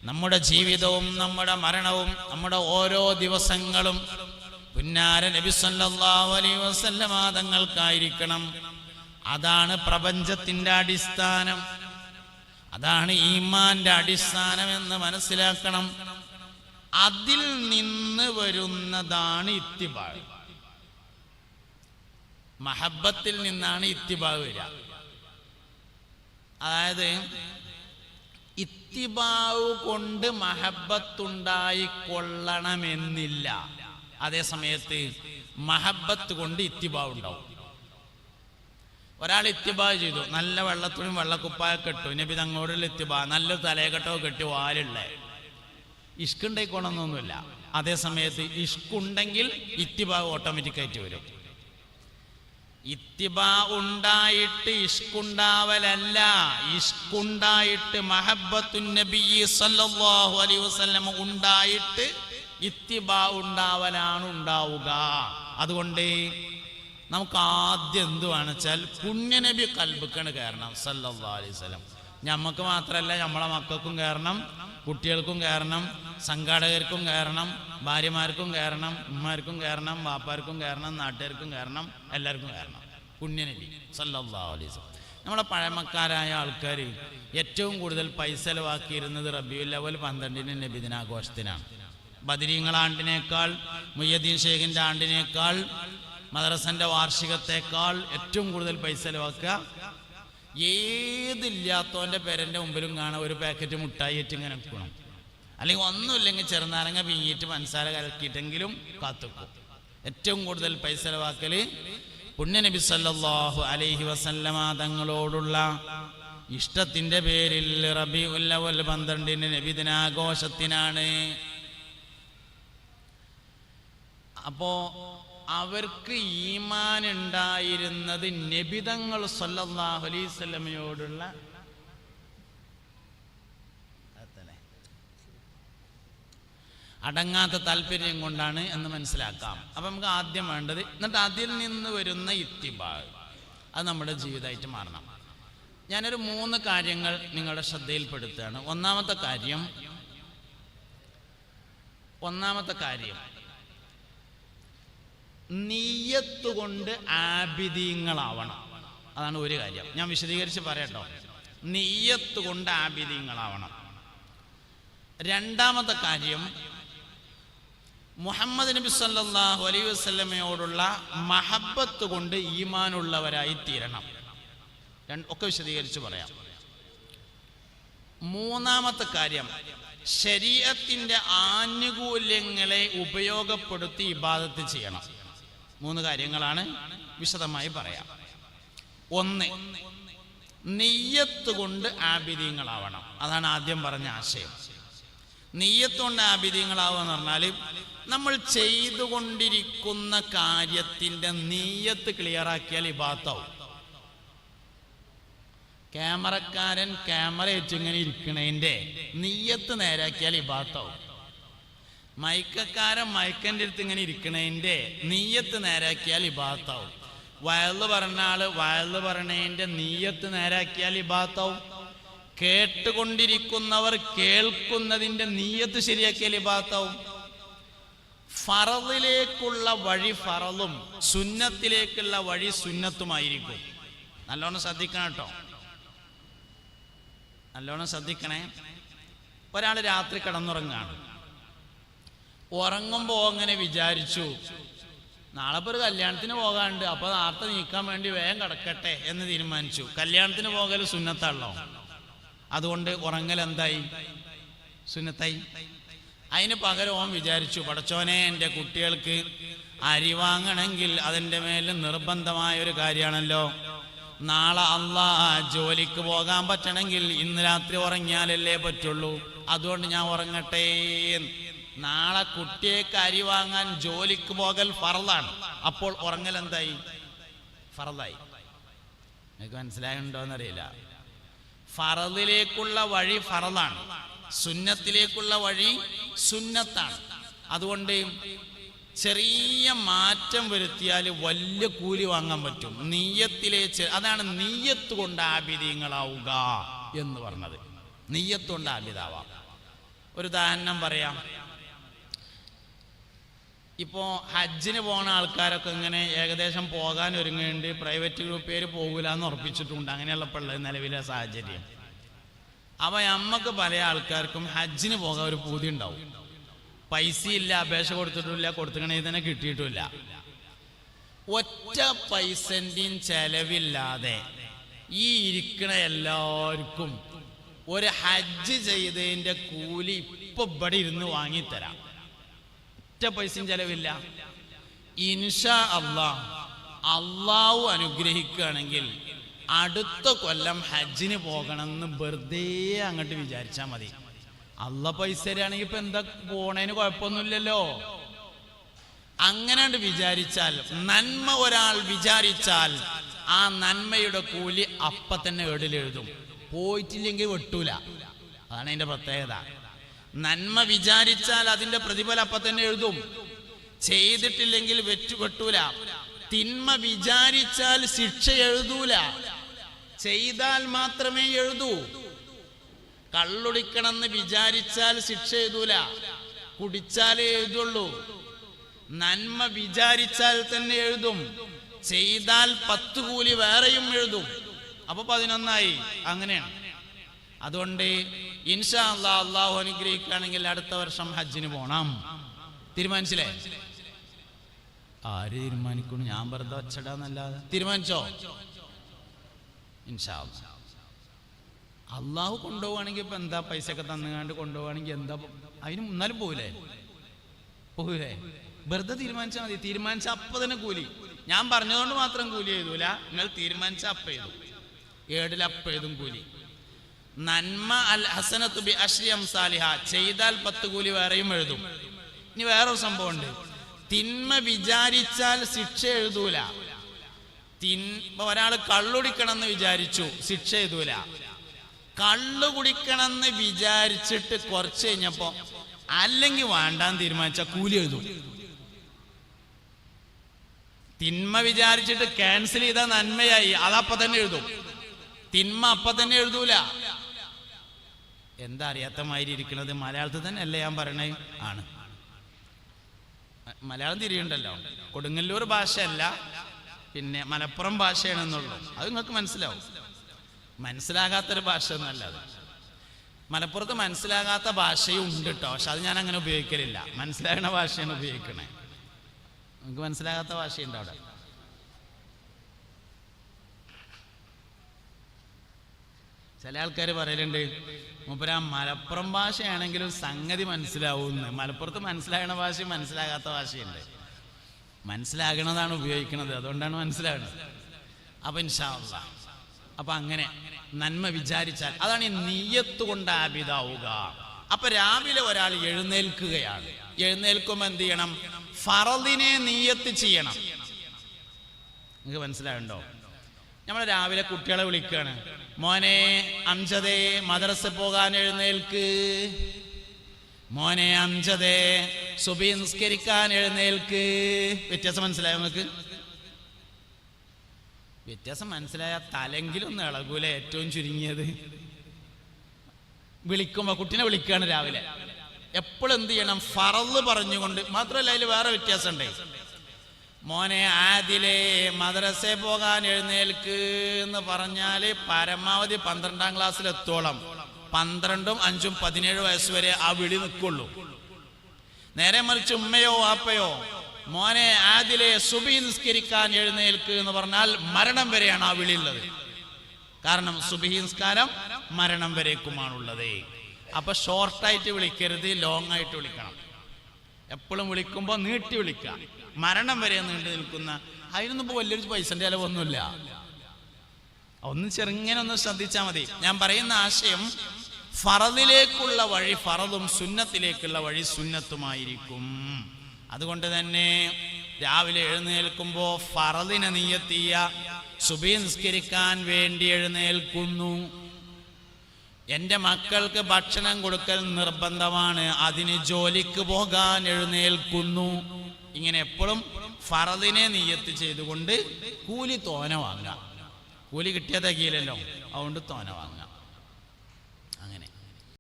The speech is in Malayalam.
നമ്മുടെ ജീവിതവും നമ്മുടെ മരണവും നമ്മുടെ ഓരോ ദിവസങ്ങളും പുന്നാര നബി സല്ലല്ലാഹു അലൈഹി വസല്ലമ തങ്ങൾക്കായിരിക്കണം. അതാണ് പ്രപഞ്ചത്തിന്റെ അടിസ്ഥാനം, അതാണ് ഈമാന്റെ അടിസ്ഥാനം എന്ന് മനസ്സിലാക്കണം. അതിൽ നിന്ന് വരുന്നതാണ് ഇത്തിബാ. മഹബത്തിൽ നിന്നാണ് ഇത്തിബാ വരിക. അതായത് ഇത്തിബാവ് കൊണ്ട് മഹബത്തുണ്ടായിക്കൊള്ളണമെന്നില്ല. അതേ സമയത്ത് മഹബത്ത് കൊണ്ട് ഇത്തിബാവ് ഉണ്ടാവും. ഒരാൾ ഇത്തിബാ ചെയ്തു, നല്ല വെള്ളത്തുണിയും വെള്ളക്കുപ്പായൊക്കെ കെട്ടു, നബി തങ്ങളോടുള്ള ഇത്തിബാ, നല്ലൊരു തലയെക്കെട്ടോ കെട്ടി വാലുള്ള ഇഷ്കുണ്ടായിക്കോണമെന്നൊന്നുമില്ല. അതേ സമയത്ത് ഇഷ്കുണ്ടെങ്കിൽ ഇത്തിബാ ഓട്ടോമാറ്റിക്കായിട്ട് വരും. ഇത്തിബാ ഉണ്ടായിട്ട് ഇഷ്കുണ്ടാവലല്ല, ഇഷ്കുണ്ടായിട്ട് മഹബ്ബത്തുൻ നബി സല്ലല്ലാഹു അലൈഹി വസല്ലം ഉണ്ടായിട്ട് ഇത്തിബാ ഉണ്ടാവലാണ് ഉണ്ടാവുക. അതുകൊണ്ട് നമുക്ക് ആദ്യം എന്തുവാണെന്ന് വെച്ചാൽ പുണ്യനബി കൽബിക്കാണ് കയറണം സല്ലല്ലാഹു അലൈഹി വസല്ലം. നമുക്ക് മാത്രമല്ല, നമ്മളെ മക്കൾക്കും കയറണം, കുട്ടികൾക്കും കയറണം, സംഘാടകർക്കും കയറണം, ഭാര്യമാർക്കും കയറണം, ഉമ്മാർക്കും കയറണം, വാപ്പാർക്കും കയറണം, നാട്ടുകാർക്കും കയറണം, എല്ലാവർക്കും കയറണം പുണ്യനബി സല്ലല്ലാഹു അലൈഹി വസല്ലം. നമ്മളെ പഴമക്കാരായ ആൾക്കാർ ഏറ്റവും കൂടുതൽ പൈസ ചെലവാക്കിയിരുന്നത് റബീഉൽ അവ്വൽ 12 നബിദിനാഘോഷത്തിനാണ്. ബദരീങ്ങളാണ്ടിനേക്കാൾ, മുയ്യദ്ദീൻ ഷേഖിൻ്റെ ആണ്ടിനേക്കാൾ, മദ്രസൻ്റെ വാർഷികത്തേക്കാൾ ഏറ്റവും കൂടുതൽ പൈസ ചെലവാക്കുക ഏതില്ലാത്തവൻ്റെ പേരൻ്റെ മുമ്പിലും കാണാൻ ഒരു പാക്കറ്റ് മുട്ടായി ഏറ്റ് ഇങ്ങനെ വെക്കണം, അല്ലെങ്കിൽ ഒന്നുമില്ലെങ്കിൽ ചെറുനാരങ്ങ പിങ്ങിയിട്ട് പഞ്ചസാര കലക്കിയിട്ടെങ്കിലും കാത്തുക്കും. ഏറ്റവും കൂടുതൽ പൈസ ചെലവാക്കൽ പുണ്യനബി സല്ലല്ലാഹു അലൈഹി വസല്ലമ തങ്ങളോടുള്ള ഇഷ്ടത്തിൻ്റെ പേരിൽ റബീഉൽ അവ്വൽ 12 നബിദിനാഘോഷത്തിനാണ്. അപ്പോ അവർക്ക് ഈമാൻ ഉണ്ടായിരുന്നത് നബിതങ്ങൾ സല്ലല്ലാഹു അലൈഹി വസല്ലമയോടുള്ള അടങ്ങാത്ത താല്പര്യം കൊണ്ടാണ് എന്ന് മനസ്സിലാക്കാം. അപ്പം നമുക്ക് ആദ്യം വേണ്ടത്, എന്നിട്ട് അതിൽ നിന്ന് വരുന്ന ഇത്തിബാ, അത് നമ്മുടെ ജീവിതമായിട്ട് മാറണം. ഞാനൊരു 3 കാര്യങ്ങൾ നിങ്ങളുടെ ശ്രദ്ധയിൽപ്പെടുത്തുകയാണ്. ഒന്നാമത്തെ കാര്യം നിയ്യത്ത് കൊണ്ട് ആബിദീങ്ങളാവണം. അതാണ് ഒരു കാര്യം. ഞാൻ വിശദീകരിച്ച് പറയട്ടോ. നിയ്യത്ത് കൊണ്ട് ആബിദീങ്ങളാവണം. രണ്ടാമത്തെ കാര്യം, മുഹമ്മദ് നബി സല്ലല്ലാഹു അലൈഹി വസല്ലമയോടുള്ള മഹബത്ത് കൊണ്ട് ഈമാനുള്ളവരായി തീരണം. ഒക്കെ വിശദീകരിച്ച് പറയാം. മൂന്നാമത്തെ കാര്യം, ശരീഅത്തിന്റെ ആനുകൂല്യങ്ങളെ ഉപയോഗപ്പെടുത്തി ഇബാദത്ത് ചെയ്യണം. 3 കാര്യങ്ങളാണ്, വിശദമായി പറയാം. 1, നിയ്യത്ത് കൊണ്ട് ആബിദീങ്ങളാവണം. അതാണ് ആദ്യം പറഞ്ഞ ആശയം. നിയ്യത്ത് കൊണ്ട് ആബിദീങ്ങളാവുക എന്ന് പറഞ്ഞാൽ നമ്മൾ ചെയ്തുകൊണ്ടിരിക്കുന്ന കാര്യത്തിൻ്റെ നിയ്യത്ത് ക്ലിയറാക്കിയാൽ ഇബാദത്താവും. ക്യാമറക്കാരൻ ക്യാമറ വെച്ചിങ്ങനെ ഇരിക്കണതിൻ്റെ നിയ്യത്ത് നേരാക്കിയാൽ ഇബാദത്താവും. മയക്കക്കാരൻ മയക്കൻ്റെ അടുത്ത് ഇങ്ങനെ ഇരിക്കണതിൻ്റെ നിയ്യത്ത് നേരാക്കിയാൽ ഇബാദത്താവും. വയല് പറഞ്ഞ ആള് വയല് പറഞ്ഞതിൻ്റെ നിയ്യത്ത് നേരാക്കിയാൽ ഇബാദത്താവും. കേട്ടുകൊണ്ടിരിക്കുന്നവർ കേൾക്കുന്നതിൻ്റെ നിയ്യത്ത് ശരിയാക്കിയാൽ ഇബാദത്താവും. ഫറദിലേക്കുള്ള വഴി ഫറലും സുന്നത്തിലേക്കുള്ള വഴി സുന്നത്തുമായിരിക്കും. നല്ലോണം ശ്രദ്ധിക്കണം കേട്ടോ, നല്ലോണം ശ്രദ്ധിക്കണേ. ഒരാൾ രാത്രി കിടന്നുറങ്ങാണ്. ഉറങ്ങുമ്പോൾ അങ്ങനെ വിചാരിച്ചു, നാളെ ഇപ്പോൾ ഒരു കല്യാണത്തിന് പോകാണ്ട്, അപ്പോൾ നേരത്തെ നീക്കാൻ വേണ്ടി വേഗം കിടക്കട്ടെ എന്ന് തീരുമാനിച്ചു. കല്യാണത്തിന് പോകൽ സുന്നത്താണല്ലോ, അതുകൊണ്ട് ഉറങ്ങൽ എന്തായി? സുന്നത്തായി. അതിന് പകരം ഓൻ വിചാരിച്ചു, പടച്ചോനെ എൻ്റെ കുട്ടികൾക്ക് അരി വാങ്ങണമെങ്കിൽ അതിൻ്റെ മേൽ നിർബന്ധമായൊരു കാര്യമാണല്ലോ, നാളെ ജോലിക്ക് പോകാൻ പറ്റണമെങ്കിൽ ഇന്ന് രാത്രി ഉറങ്ങിയാലല്ലേ പറ്റുള്ളൂ, അതുകൊണ്ട് ഞാൻ ഉറങ്ങട്ടെ. നാളെ കുട്ടിയേക്ക് അരി വാങ്ങാൻ ജോലിക്ക് പോകൽ ഫറലാണ്. അപ്പോൾ ഉറങ്ങൽ എന്തായി? ഫറലായി. നിങ്ങൾക്ക് മനസ്സിലായുണ്ടോന്നറിയില്ല. ഫറദിലേക്കുള്ള വഴി ഫറലാണ്, സുന്നത്തിലേക്കുള്ള വഴി സുന്നത്താണ്. അതുകൊണ്ട് ചെറിയ മാറ്റം വരുത്തിയാൽ വലിയ കൂലി വാങ്ങാൻ പറ്റും. നിയ്യത്തിലെ അതാണ് നിയ്യത്ത് കൊണ്ട് ആബിദീങ്ങളാവുക എന്ന് പറഞ്ഞത്. നിയ്യത്ത് കൊണ്ട് ആബിദാവാം. ഒരു ഉദാഹരണം പറയാം. ഇപ്പോൾ ഹജ്ജിന് പോണ ആൾക്കാരൊക്കെ ഇങ്ങനെ ഏകദേശം പോകാൻ ഒരുങ്ങുന്നുണ്ട്. പ്രൈവറ്റ് ഗ്രൂപ്പുകാർ പോകില്ല എന്ന് ഉറപ്പിച്ചിട്ടുണ്ട്. അങ്ങനെയുള്ളപ്പോൾ ഉള്ളത് നിലവിലെ സാഹചര്യം. അപ്പോൾ നമ്മൾക്ക് പല ആൾക്കാർക്കും ഹജ്ജിന് പോകാൻ ഒരു പൂതി ഉണ്ടാവും. പൈസ ഇല്ല, അപേക്ഷ കൊടുത്തിട്ടില്ല, കൊടുത്തുകണെങ്കിൽ തന്നെ കിട്ടിയിട്ടില്ല. ഒറ്റ പൈസൻ്റെയും ചെലവില്ലാതെ ഈ ഇരിക്കണ എല്ലാവർക്കും ഒരു ഹജ്ജ് ചെയ്തതിൻ്റെ കൂലി ഇപ്പൊ ഇവിടെ ഇരുന്ന് വാങ്ങിത്തരാം. ഒറ്റ പൈസയും ചെലവില്ല. ഇൻഷാ അള്ളാഹു അനുഗ്രഹിക്കുകയാണെങ്കിൽ അടുത്ത കൊല്ലം ഹജ്ജിന് പോകണമെന്ന് വെറുതെ അങ്ങോട്ട് വിചാരിച്ചാൽ മതി. അള്ളാഹ് പൈസ തരാണെങ്കിൽ ഇപ്പൊ എന്താ പോണേന് കുഴപ്പമൊന്നുമില്ലല്ലോ. അങ്ങനെ വിചാരിച്ചാൽ, നന്മ ഒരാൾ വിചാരിച്ചാൽ ആ നന്മയുടെ കൂലി അപ്പ തന്നെ ഏടിലെഴുതും. പോയിട്ടില്ലെങ്കിൽ വെട്ടൂല. അതാണ് അതിന്റെ പ്രത്യേകത. നന്മ വിചാരിച്ചാൽ അതിന്റെ പ്രതിഫലം അപ്പ തന്നെ എഴുതും. ചെയ്തിട്ടില്ലെങ്കിൽ വെട്ടൂല. തിന്മ വിചാരിച്ചാൽ ശിക്ഷ എഴുതൂല, ചെയ്താൽ മാത്രമേ എഴുതൂ. കള്ളുടിക്കണമെന്ന് വിചാരിച്ചാൽ ശിക്ഷ എഴുതൂല, കുടിച്ചാലേ എഴുതുള്ളൂ. നന്മ വിചാരിച്ചാൽ തന്നെ എഴുതും, ചെയ്താൽ 10 കൂലി വേറെയും എഴുതും. അപ്പൊ 11 അങ്ങനെയാണ്. അതുകൊണ്ട് ഇൻഷാ അല്ലാഹ് അള്ളാഹു അനുഗ്രഹിക്കുകയാണെങ്കിൽ അടുത്ത വർഷം ഹജ്ജിന് പോണം. തീരുമാനിച്ചില്ലേ? ആര് തീരുമാനിക്കുന്നു? ഞാൻ വെറുതെ വച്ചടാന്നല്ലാതെ. തീരുമാനിച്ചോ? ഇൻഷാ അല്ലാഹ് അള്ളാഹു കൊണ്ടുപോവാണെങ്കിൽ ഇപ്പൊ എന്താ, പൈസ ഒക്കെ തന്നുകാണ്ട് കൊണ്ടുപോവാണെങ്കിൽ എന്താ, അതിന് മുന്നാലും പോകൂലേ? വെറുതെ തീരുമാനിച്ചാൽ മതി. തീരുമാനിച്ച അപ്പൊ തന്നെ കൂലി. ഞാൻ പറഞ്ഞതുകൊണ്ട് മാത്രം കൂലി എഴുതൂല, നിങ്ങൾ തീരുമാനിച്ച അപ്പ എഴുതും. 7 അപ്പ എഴുതും കൂലി. നന്മ അൽ ഹസനത്തു ബി അശ്രി അംസാലിഹ, ചെയ്താൽ 10 കൂലി വേറെയും എഴുതും. ഇനി വേറൊരു സംഭവം ഉണ്ട്. തിന്മ വിചാരിച്ചാൽ ശിക്ഷ എഴുതൂല. ഒരാൾ കള്ളുടിക്കണമെന്ന് വിചാരിച്ചു, ശിക്ഷ എഴുതൂല. കള്ളു കുടിക്കണമെന്ന് വിചാരിച്ചിട്ട് കുറച്ച് കഴിഞ്ഞപ്പോ അല്ലെങ്കിൽ വേണ്ടാന്ന് തീരുമാനിച്ച കൂലി എഴുതും. തിന്മ വിചാരിച്ചിട്ട് ക്യാൻസൽ ചെയ്ത നന്മയായി, അതപ്പ തന്നെ എഴുതും. തിന്മ അപ്പ തന്നെ എഴുതൂല. എന്താ അറിയാത്ത മാതിരി ഇരിക്കുന്നത്? മലയാളത്തിൽ തന്നെ അല്ലേ ഞാൻ പറയണേ? ആണ്. മലയാളം തിരിയുണ്ടല്ലോ. കൊടുങ്ങല്ലൂർ ഭാഷയല്ല, പിന്നെ മലപ്പുറം ഭാഷയാണെന്നുള്ളൂ. അത് നിങ്ങൾക്ക് മനസ്സിലാവും. മനസ്സിലാകാത്തൊരു ഭാഷ ഒന്നല്ല അത്. മലപ്പുറത്ത് മനസ്സിലാകാത്ത ഭാഷയും ഉണ്ട് കേട്ടോ, പക്ഷെ അത് ഞാൻ അങ്ങനെ ഉപയോഗിക്കലില്ല. മനസ്സിലാകുന്ന ഭാഷയാണ് ഉപയോഗിക്കണേ. നിങ്ങൾക്ക് മനസ്സിലാകാത്ത ഭാഷയുണ്ട് അവിടെ. ചില ആൾക്കാർ പറയലുണ്ട്, മൂപ്പര മലപ്പുറം ഭാഷയാണെങ്കിലും സംഗതി മനസ്സിലാവുമെന്ന്. മലപ്പുറത്ത് മനസ്സിലാകുന്ന ഭാഷയും മനസ്സിലാകാത്ത ഭാഷയുണ്ട്. മനസ്സിലാകണതാണ് ഉപയോഗിക്കുന്നത്, അതുകൊണ്ടാണ് മനസ്സിലാകുന്നത്. അപ്പൊ ഇൻഷാ അല്ലാഹ് അപ്പൊ അങ്ങനെ നന്മ വിചാരിച്ചാൽ അതാണ് ഈ നിയ്യത്ത് കൊണ്ട് ആബിദാവുക. അപ്പൊ രാവിലെ ഒരാൾ എഴുന്നേൽക്കുകയാണ്. എഴുന്നേൽക്കുമ്പോൾ എന്ത് ചെയ്യണം? ഫറദിനെ നിയ്യത്ത് ചെയ്യണം. നിങ്ങൾക്ക് മനസ്സിലാവുണ്ടോ? നമ്മൾ രാവിലെ കുട്ടികളെ വിളിക്കുകയാണ്, മോനെ അംജദേ മദ്രസ പോകാൻ എഴുന്നേൽക്ക്, മോനെ അംജദേ സുബഹി നിസ്കരിക്കാൻ എഴുന്നേൽക്ക്. വ്യത്യാസം മനസ്സിലായോ നിങ്ങൾക്ക്? വ്യത്യാസം മനസ്സിലായ തലെങ്കിലൊന്നും ഇളകൂല. ഏറ്റവും ചുരുങ്ങിയത് വിളിക്കുമ്പോ കുട്ടീനെ വിളിക്കുകയാണ് രാവിലെ. എപ്പോഴും എന്ത് ചെയ്യണം? ഫറള് പറഞ്ഞുകൊണ്ട്. മാത്രമല്ല അതിൽ വേറെ വ്യത്യാസം ഉണ്ട്. മോനെ ആദിലെ മദ്രസ പോകാൻ എഴുന്നേൽക്ക് എന്ന് പറഞ്ഞാല് പരമാവധി 12ാം ക്ലാസ്സിലെത്തോളം 12ഉം 5ഉം 17 വയസ്സ് വരെ ആ വിളി നിൽക്കുള്ളൂ. നേരെ മറിച്ച് ഉമ്മയോ വാപ്പയോ മോനെ ആദിലെ സുബഹി നിസ്കരിക്കാൻ എഴുന്നേൽക്ക് എന്ന് പറഞ്ഞാൽ മരണം വരെയാണ് ആ വിളി ഉള്ളത്. കാരണം സുബഹി നിസ്കാരം മരണം വരേക്കുമാണുള്ളത്. അപ്പൊ ഷോർട്ടായിട്ട് വിളിക്കരുത്, ലോങ് ആയിട്ട് വിളിക്കണം. എപ്പോഴും വിളിക്കുമ്പോൾ നീട്ടി വിളിക്കുക. മരണം വരെ നീണ്ടു നിൽക്കുന്ന, അതിനൊന്നും ഇപ്പൊ വലിയൊരു പൈസന്റെ ചിലവൊന്നുമില്ല. ഒന്ന് ചെറുങ്ങനെ ഒന്ന് ശ്രദ്ധിച്ചാൽ മതി. ഞാൻ പറയുന്ന ആശയം ഫറദിലേക്കുള്ള വഴി ഫറദും സുന്നത്തിലേക്കുള്ള വഴി സുന്നത്തുമായിരിക്കും. അതുകൊണ്ട് തന്നെ രാവിലെ എഴുന്നേൽക്കുമ്പോ ഫറദിനെ നിയ്യത്തിയ സുബഹി നിസ്കരിക്കാൻ വേണ്ടി എഴുന്നേൽക്കുന്നു. എൻ്റെ മക്കൾക്ക് ഭക്ഷണം കൊടുക്കൽ നിർബന്ധമാണ്, അതിന് ജോലിക്ക് പോകാൻ എഴുന്നേൽക്കുന്നു. ഇങ്ങനെ എപ്പോഴും ഫറദിനെ നിയ്യത്ത് ചെയ്തുകൊണ്ട് കൂലി തോന വാങ്ങുക. കൂലി കിട്ടിയ തികയില്ലല്ലോ, അതുകൊണ്ട് തോന വാങ്ങുക.